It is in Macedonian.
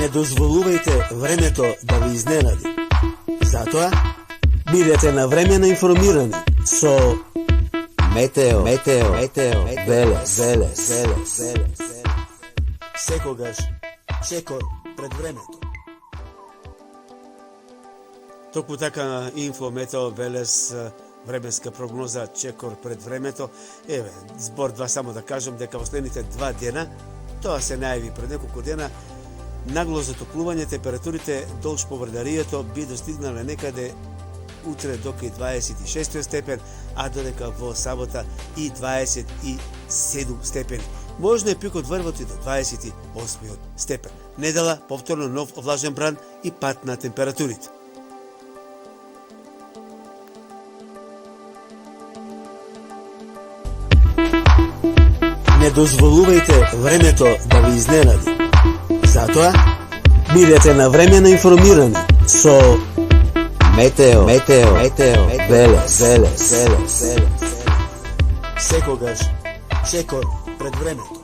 Не дозволувайте времето да ви изненади. Затоа, бидете навремено информирани со Метео Велес. Секогаш чекор пред времето. Токму така инфо Метео Велес, временска прогноза чекор пред времето. Еве, збор два само да кажам дека во следните 2 дена, тоа се најави пред неколку дена, нагло затоплување, температурите долж поврдарието би достигнале некаде утре до кај 26 степен, а додека во сабота и 27 степени. Можно е пикот врвот и до 28 степен. Недела повторно нов влажен бран и пат на температурите. Не дозволувајте времето да ви изненади. Затоа, бидете навремено информирани со Метео Велес. Секогаш чекор пред времето.